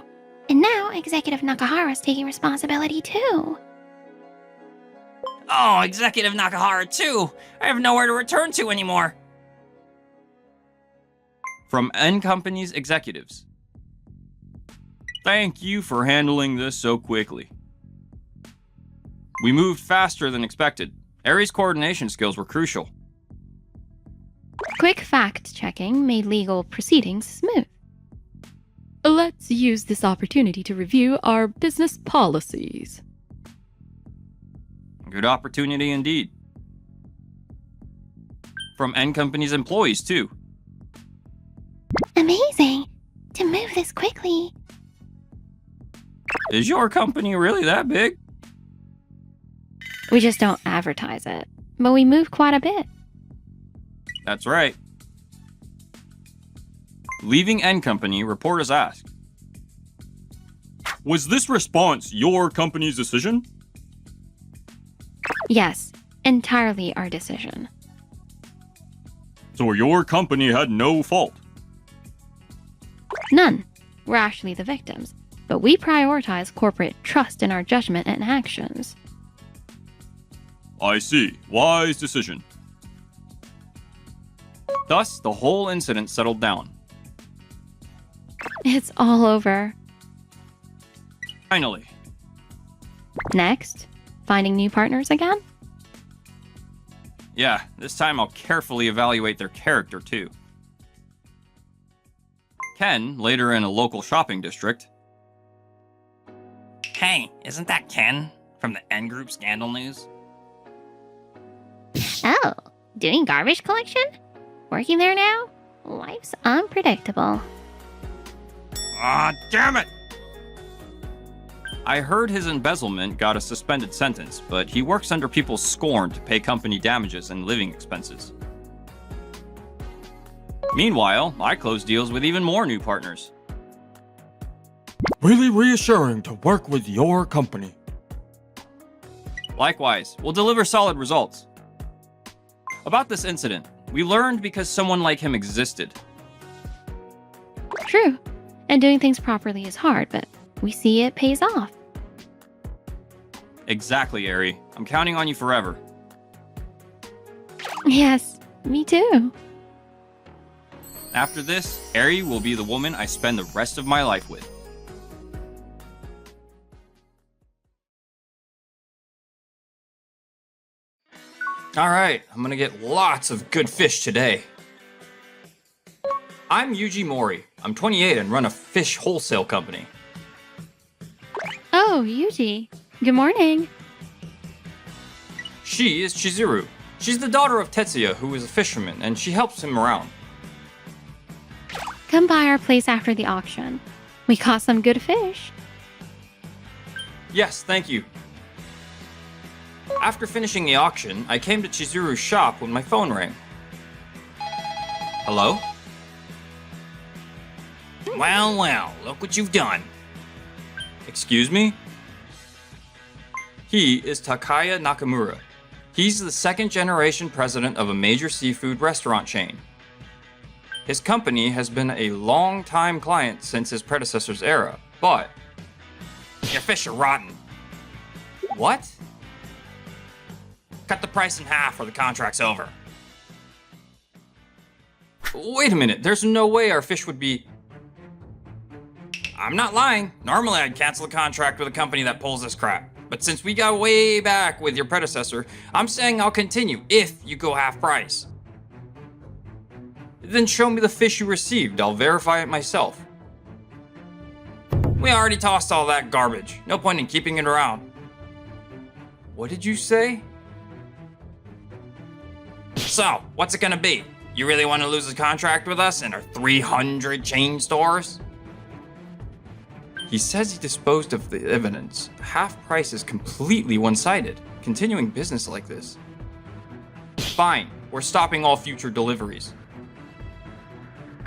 And now Executive Nakahara's taking responsibility too. Oh, Executive Nakahara too. I have nowhere to return to anymore. From N Company's executives. Thank you for handling this so quickly. We moved faster than expected. Aries' coordination skills were crucial. Quick fact-checking made legal proceedings smooth. Let's use this opportunity to review our business policies. Good opportunity indeed. From N Company's employees, too. Amazing! To move this quickly. Is your company really that big? We just don't advertise it, but we move quite a bit. That's right. Leaving N Company, reporters asked. Was this response your company's decision? Yes, entirely our decision. So your company had no fault? None. We're actually the victims, but we prioritize corporate trust in our judgment and actions. I see. Wise decision. Thus, the whole incident settled down. It's all over. Finally. Next, finding new partners again? Yeah, this time I'll carefully evaluate their character, too. Ken, later in a local shopping district. Hey, isn't that Ken from the N Group scandal news? Oh, doing garbage collection? Working there now? Life's unpredictable. Ah, damn it! I heard his embezzlement got a suspended sentence, but he works under people's scorn to pay company damages and living expenses. Meanwhile, I close deals with even more new partners. Really reassuring to work with your company. Likewise, we'll deliver solid results. About this incident, we learned because someone like him existed. True. And doing things properly is hard, but we see it pays off. Exactly, Ari. I'm counting on you forever. Yes, me too. After this, Ari will be the woman I spend the rest of my life with. Alright, I'm gonna get lots of good fish today. I'm Yuji Mori. I'm 28 and run a fish wholesale company. Oh, Yuji. Good morning. She is Chizuru. She's the daughter of Tetsuya, who is a fisherman, and she helps him around. Come by our place after the auction. We caught some good fish. Yes, thank you. After finishing the auction, I came to Chizuru's shop when my phone rang. Hello? Well, well, look what you've done. Excuse me? He is Takaya Nakamura. He's the second generation president of a major seafood restaurant chain. His company has been a long-time client since his predecessor's era, but... Your fish are rotten. What? Cut the price in half or the contract's over. Wait a minute, there's no way our fish would be... I'm not lying. Normally I'd cancel a contract with a company that pulls this crap. But since we got way back with your predecessor, I'm saying I'll continue if you go half price. Then show me the fish you received, I'll verify it myself. We already tossed all that garbage. No point in keeping it around. What did you say? So, what's it gonna be? You really want to lose a contract with us and our 300 chain stores? He says he disposed of the evidence. Half price is completely one-sided. Continuing business like this. Fine, we're stopping all future deliveries.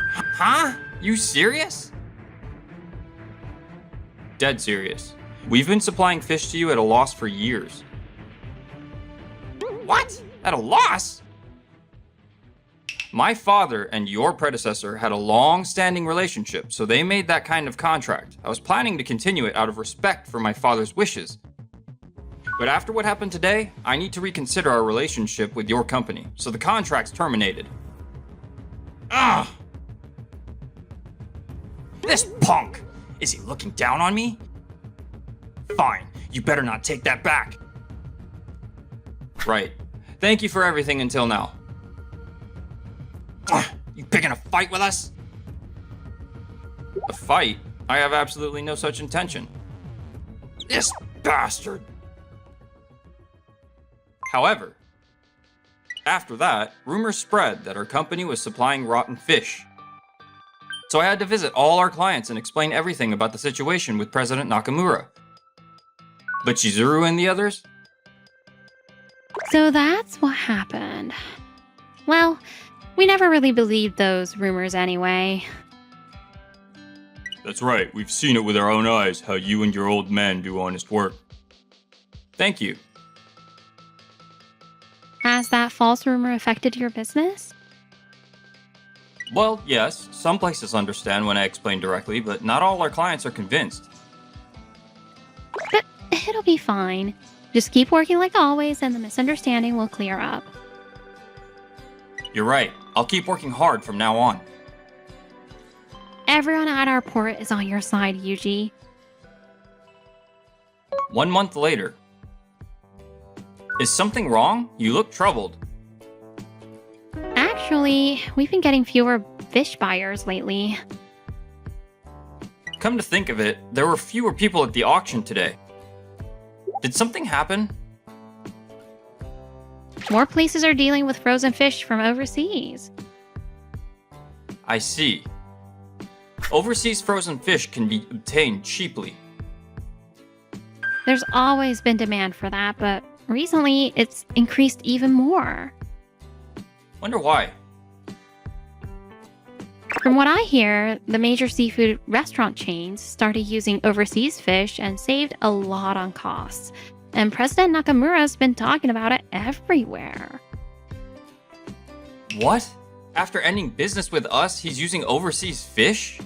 Huh? You serious? Dead serious. We've been supplying fish to you at a loss for years. What? At a loss? My father and your predecessor had a long-standing relationship, so they made that kind of contract. I was planning to continue it out of respect for my father's wishes. But after what happened today, I need to reconsider our relationship with your company, so the contract's terminated. Ugh! This punk! Is he looking down on me? Fine, you better not take that back. Right. Thank you for everything until now. You picking a fight with us? A fight? I have absolutely no such intention. This bastard! However, after that, rumors spread that our company was supplying rotten fish. So I had to visit all our clients and explain everything about the situation with President Nakamura. But Chizuru and the others? So that's what happened. Well, we never really believed those rumors anyway. That's right, we've seen it with our own eyes, how you and your old man do honest work. Thank you. Has that false rumor affected your business? Well, yes, some places understand when I explain directly, but not all our clients are convinced. But it'll be fine. Just keep working like always and the misunderstanding will clear up. You're right. I'll keep working hard from now on. Everyone at our port is on your side, Yuji. 1 month later. Is something wrong? You look troubled. Actually, we've been getting fewer fish buyers lately. Come to think of it, there were fewer people at the auction today. Did something happen? More places are dealing with frozen fish from overseas. I see. Overseas frozen fish can be obtained cheaply. There's always been demand for that, but recently it's increased even more. Wonder why? From what I hear, the major seafood restaurant chains started using overseas fish and saved a lot on costs. And President Nakamura's been talking about it everywhere. What? After ending business with us, he's using overseas fish?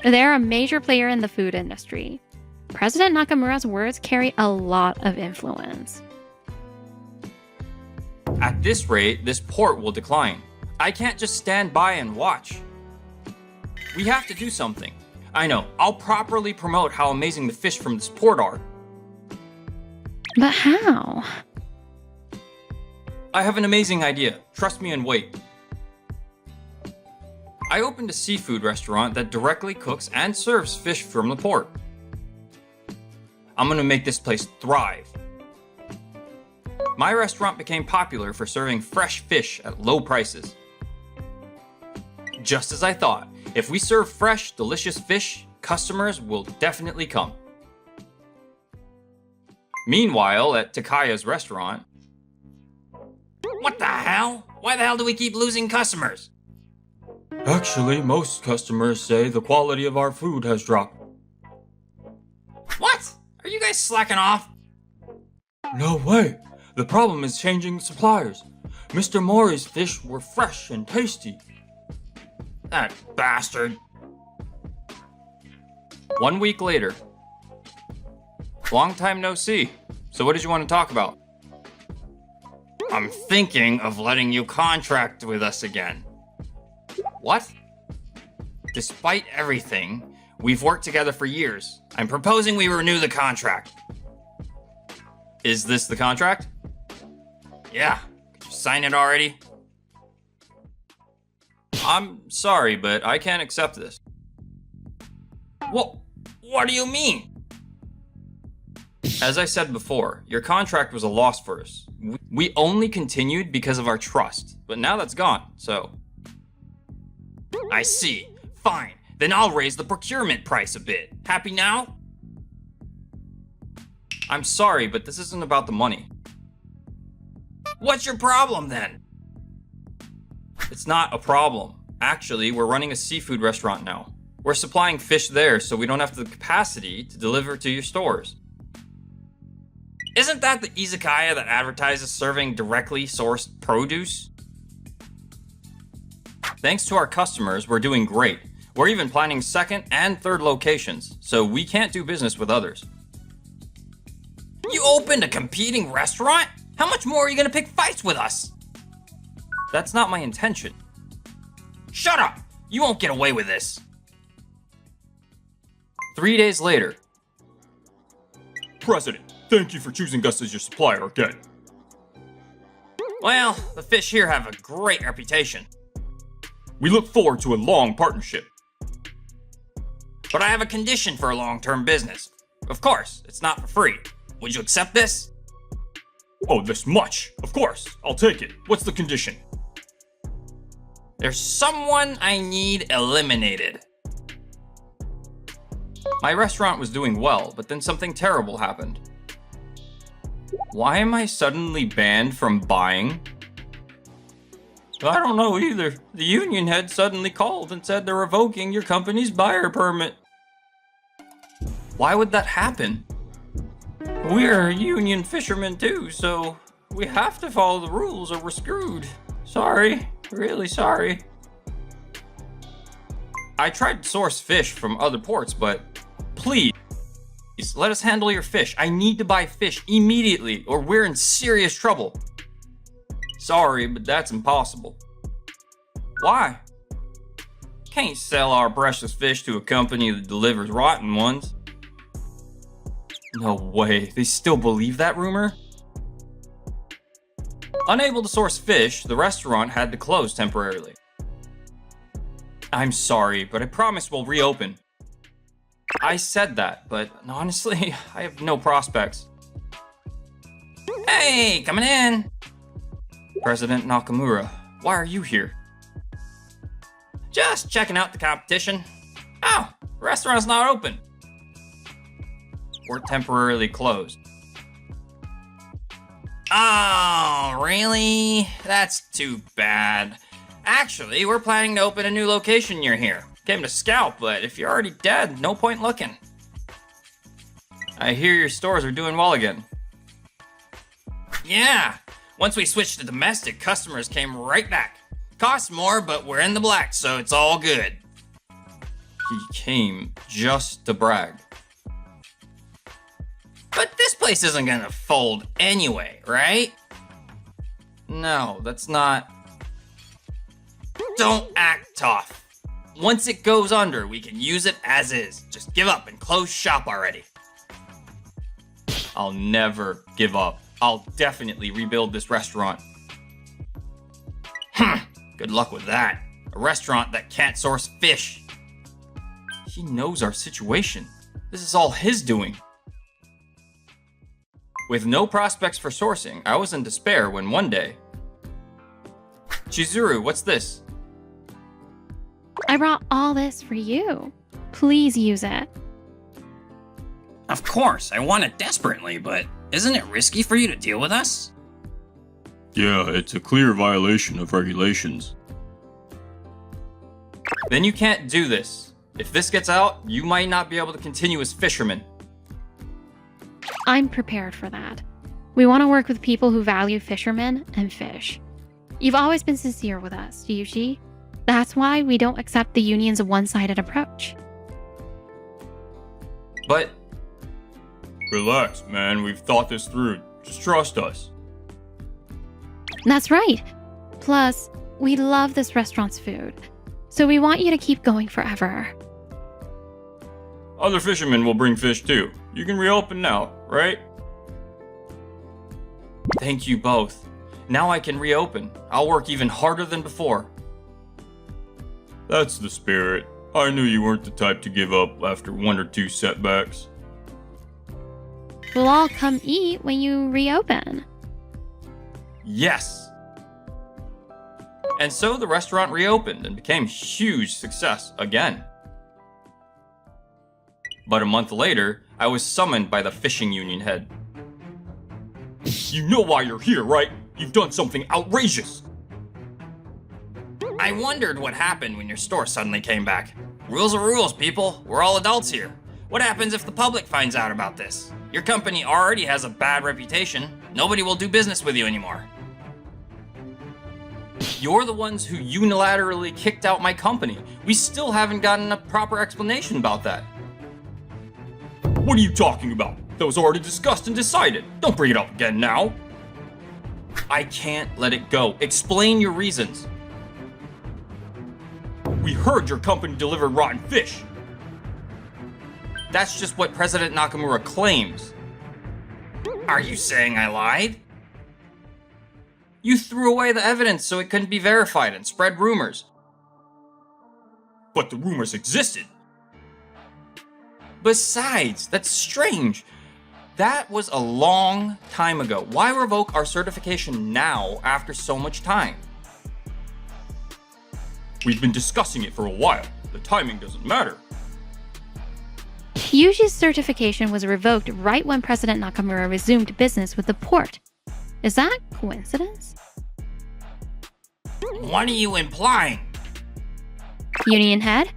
They're a major player in the food industry. President Nakamura's words carry a lot of influence. At this rate, this port will decline. I can't just stand by and watch. We have to do something. I know, I'll properly promote how amazing the fish from this port are. But how? I have an amazing idea. Trust me and wait. I opened a seafood restaurant that directly cooks and serves fish from the port. I'm gonna make this place thrive. My restaurant became popular for serving fresh fish at low prices. Just as I thought, if we serve fresh, delicious fish, customers will definitely come. Meanwhile, at Takaya's restaurant, What the hell? Why the hell do we keep losing customers? Actually, most customers say the quality of our food has dropped. What? Are you guys slacking off? No way! The problem is changing suppliers. Mr. Mori's fish were fresh and tasty. That bastard. 1 week later. Long time no see. So what did you want to talk about? I'm thinking of letting you contract with us again. What? Despite everything, we've worked together for years. I'm proposing we renew the contract. Is this the contract? Yeah, could you sign it already? I'm sorry, but I can't accept this. What do you mean? As I said before, your contract was a loss for us. We only continued because of our trust, but now that's gone, so... I see. Fine. Then I'll raise the procurement price a bit. Happy now? I'm sorry, but this isn't about the money. What's your problem then? It's not a problem. Actually, we're running a seafood restaurant now. We're supplying fish there so we don't have the capacity to deliver to your stores. Isn't that the izakaya that advertises serving directly sourced produce? Thanks to our customers, we're doing great. We're even planning second and third locations, so we can't do business with others. You opened a competing restaurant? How much more are you gonna pick fights with us? That's not my intention. Shut up! You won't get away with this. 3 days later. President, thank you for choosing us as your supplier again. Well, the fish here have a great reputation. We look forward to a long partnership. But I have a condition for a long-term business. Of course, it's not for free. Would you accept this? Oh, this much? Of course, I'll take it. What's the condition? There's someone I need eliminated. My restaurant was doing well, but then something terrible happened. Why am I suddenly banned from buying? I don't know either. The union head suddenly called and said they're revoking your company's buyer permit. Why would that happen? We're union fishermen too, so we have to follow the rules or we're screwed. Sorry, really sorry. I tried to source fish from other ports, but please, let us handle your fish. I need to buy fish immediately or we're in serious trouble. Sorry, but that's impossible. Why? Can't sell our precious fish to a company that delivers rotten ones. No way, they still believe that rumor? Unable to source fish, the restaurant had to close temporarily. I'm sorry, but I promise we'll reopen. I said that, but honestly, I have no prospects. Hey, coming in. President Nakamura, why are you here? Just checking out the competition. Oh, the restaurant's not open. or temporarily closed. Oh, really? That's too bad. Actually, we're planning to open a new location near here. Came to scout, but if you're already dead, no point looking. I hear your stores are doing well again. Yeah, once we switched to domestic, customers came right back. Costs more, but we're in the black, so it's all good. He came just to brag. But this place isn't gonna fold anyway, right? No, that's not... Don't act tough. Once it goes under, we can use it as is. Just give up and close shop already. I'll never give up. I'll definitely rebuild this restaurant. Good luck with that. A restaurant that can't source fish. He knows our situation. This is all his doing. With no prospects for sourcing, I was in despair when one day... Chizuru, what's this? I brought all this for you. Please use it. Of course, I want it desperately, but isn't it risky for you to deal with us? Yeah, it's a clear violation of regulations. Then you can't do this. If this gets out, you might not be able to continue as fisherman. I'm prepared for that. We want to work with people who value fishermen and fish. You've always been sincere with us, Yuji. That's why we don't accept the union's one-sided approach. But Relax, man. We've thought this through. Just trust us. That's right. Plus, we love this restaurant's food, so we want you to keep going forever. Other fishermen will bring fish too. You can reopen now, right? thank you both. Now I can reopen. I'll work even harder than before. That's the spirit. I knew you weren't the type to give up after one or two setbacks. We'll all come eat when you reopen. Yes! And so the restaurant reopened and became a huge success again. But a month later, I was summoned by the fishing union head. You know why you're here, right? You've done something outrageous! I wondered what happened when your store suddenly came back. Rules are rules, people. We're all adults here. What happens if the public finds out about this? Your company already has a bad reputation. Nobody will do business with you anymore. You're the ones who unilaterally kicked out my company. We still haven't gotten a proper explanation about that. What are you talking about? That was already discussed and decided. Don't bring it up again now. I can't let it go. Explain your reasons. We heard your company delivered rotten fish. That's just what President Nakamura claims. Are you saying I lied? You threw away the evidence so it couldn't be verified and spread rumors. But the rumors existed. Besides, that's strange. That was a long time ago. Why revoke our certification now after so much time? We've been discussing it for a while. The timing doesn't matter. Yuji's certification was revoked right when President Nakamura resumed business with the port. Is that coincidence? What are you implying? Union head,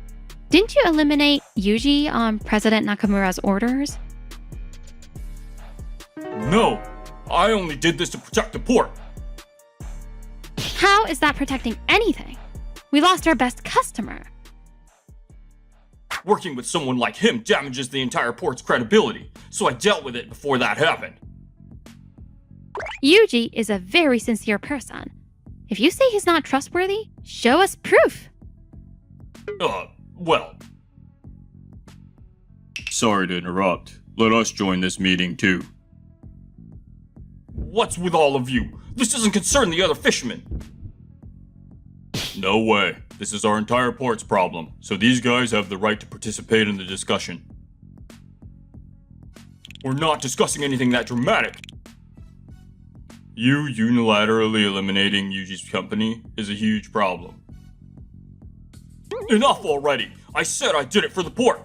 didn't you eliminate Yuji on President Nakamura's orders? No, I only did this to protect the port. How is that protecting anything? We lost our best customer. Working with someone like him damages the entire port's credibility, so I dealt with it before that happened. Yuji is a very sincere person. If you say he's not trustworthy, show us proof. Well. Sorry to interrupt. Let us join this meeting too. What's with all of you? This doesn't concern the other fishermen. No way. This is our entire port's problem, so these guys have the right to participate in the discussion. We're not discussing anything that dramatic. You unilaterally eliminating Yuji's company is a huge problem. Enough already! I said I did it for the port!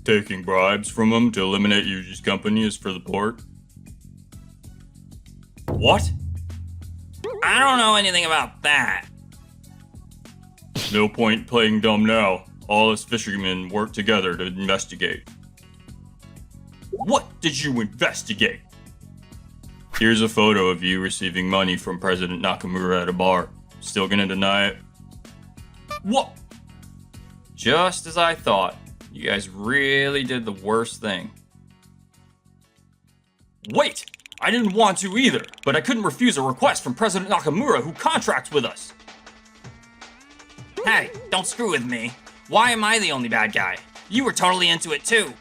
Taking bribes from them to eliminate Yuji's company is for the port. What? I don't know anything about that. No point playing dumb now. All us fishermen work together to investigate. What did you investigate? Here's a photo of you receiving money from President Nakamura at a bar. Still gonna deny it? What? Just as I thought. You guys really did the worst thing. Wait! I didn't want to either, but I couldn't refuse a request from President Nakamura who contracts with us. Hey, don't screw with me. Why am I the only bad guy? You were totally into it too.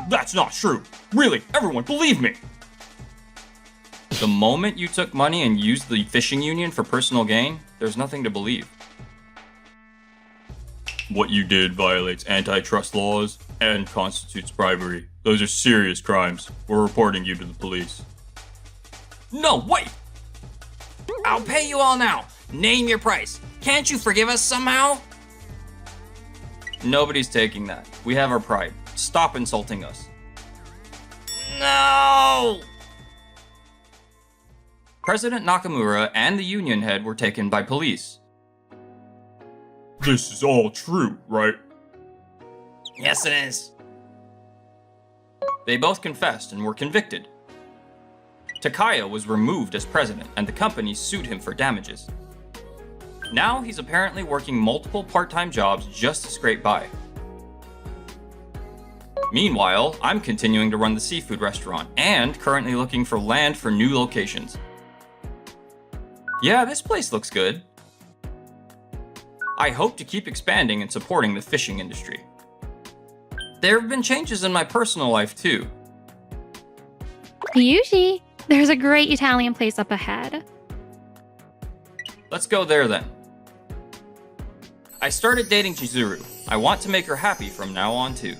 That's not true. Really, everyone, believe me. The moment you took money and used the fishing union for personal gain, there's nothing to believe. What you did violates antitrust laws and constitutes bribery. Those are serious crimes. We're reporting you to the police. No, wait! I'll pay you all now. Name your price. Can't you forgive us somehow? Nobody's taking that. We have our pride. Stop insulting us. No! President Nakamura and the union head were taken by police. This is all true, right? Yes, it is. They both confessed and were convicted. Takaya was removed as president and the company sued him for damages. Now he's apparently working multiple part-time jobs just to scrape by. Meanwhile, I'm continuing to run the seafood restaurant and currently looking for land for new locations. Yeah, this place looks good. I hope to keep expanding and supporting the fishing industry. There have been changes in my personal life too. Yuji, there's a great Italian place up ahead. Let's go there then. I started dating Chizuru. I want to make her happy from now on too.